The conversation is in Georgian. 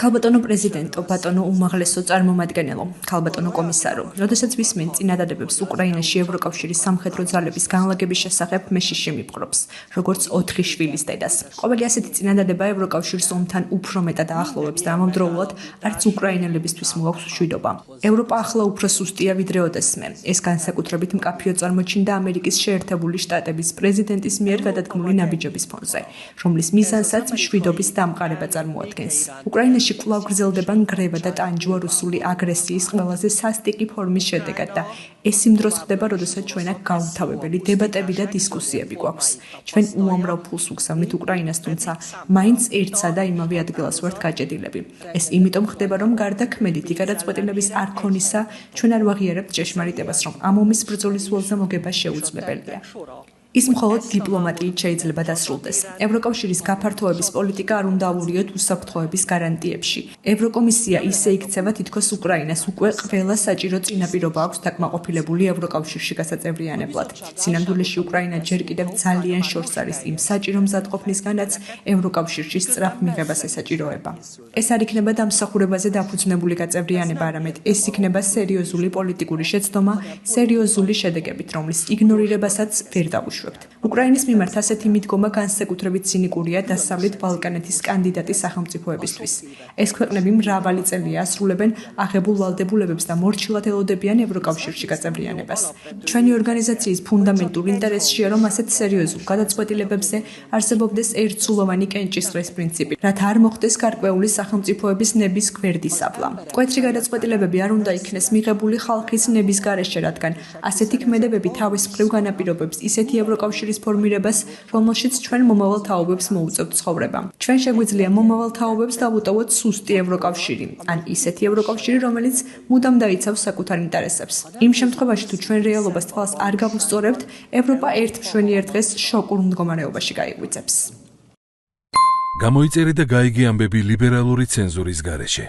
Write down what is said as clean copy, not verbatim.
ქალბატონო პრეზიდენტო, ბატონო უმაღლესო წარმომადგენელო, ქალბატონო კომისარო, როდესაც ვისმენ წინადადებებს უკრაინაში ევროკავშირის სამხედრო ძალების განლაგების შესახებ მე შიში მიპყრობს, როგორც 4 შვილის დედას. ყოველი ასეთი წინადადება ევროკავშირს ომთან უფრო მეტად აახლოვებს და ამავდროულად არც უკრაინელებისთვის მოაქვს მშვიდობა. ევროპა ახლა უფრო სუსტია ვიდრე ოდესმე. ეს განსაკუთრებით მკაფიო წარმოჩინდა ამერიკის შეერთებული შტატების პრეზიდენტის მიერ გადადგმული ნაბიჯების ფონზე, რომლის მიზანსაც მშვიდობის დამყარება წარმოადგენს. უკრაინაში კვლავ გრძელდება ნგრევა და ტანჯვა რუსული აგრესიის ყველაზე სასტიკი ფორმის შედეგად და ეს იმ დროს ხდება, როდესაც ჩვენ აქ გაუმთავებელი დებატები და დისკუსიები გვაქვს. ჩვენ უამრავ ფულს უგზავნით უკრაინას, თუმცა მაინც ერთსა და იმავე ადგილას ვართ გაჭედილები. ეს იმიტომ ხდება, რომ გარდა ქმედითი გადაწყვეტილების არქონისა, ჩვენ არ ვაღიარებთ ჭეშმარიტებას, რომ ამ ომის ბრძოლის ველზე მოგება შეუძლებელია. ის მხოლოდ დიპლომატიით შეიძლება დასრულდეს. ევროკავშირის გაფართოების პოლიტიკა არ უნდა ავურიოთ უსაფრთხოების გარანტიებში. ევროკომისია ისე იქცევა, თითქოს უკრაინას უკვე ყველა საჭირო წინაპირობა აქვს დაკმაყოფილებული ევროკავშირში გასაწევრიანებლად. სინამდვილეში უკრაინა ჯერ კიდევ ძალიან შორს არის იმ საჭირო მზადყოფნისგანაც ევროკავშირში სწრაფ მიღებას ესაჭიროება. ეს არ იქნება დამსახურებაზე დაფუძნებული გაწევრიანება, არამედ ეს იქნება სერიოზული პოლიტიკური შეცდომა, სერიოზული შედეგებით, რომლის იგნორირებასაც ვერ დავუშვებთ. უკრაინის მიმართ ასეთი მიდგომა განსაკუთრებით ცინიკურია დასავლეთ ბალკანეთის კანდიდატი სახელმწიფოებისთვის. ეს ქვეყნები მრავალი წელია ასრულებენ აღებულ ვალდებულებებს და მორჩილად ელოდებიან ევროკავშირში გაწევრიანებას. ჩვენი ორგანიზაციის ფუნდამენტურ ინტერესშია, რომ ასეთ სერიოზულ გადაწყვეტილებებზე არსებობდეს ერთსულოვანი კენჭისყრის პრინციპი, რათა არ მოხდეს გარკვეული სახელმწიფოების ნების გვერდისავლა. მკვეთრი გადაწყვეტილებები არ უნდა იქნეს მიღებული ხალხის ნების გარეშე, რადგან ასეთი ქმედებები თავის მხრივ განაპირობებს ისეთი ევროკავშირის ფორმირებას, რომელშიც ჩვენ მომავალ თაობებს მოუწევთ ცხოვრება. ჩვენ შეგვიძლია მომავალ თაობებს დავუტოვოთ სუსტი ევროკავშირი, ან ისეთი ევროკავშირი, რომელიც მუდამ დაიცავს საკუთარ ინტერესებს. იმ შემთხვევაში, თუ ჩვენ რეალობას თვალს არ გავუსწორებთ, ევროპა ერთ მშვენიერ დღეს შოკურ მდგომარეობაში გაიღვიძებს. გამოიწერე და გაიგე ამბები ლიბერალური ცენზურის გარეშე.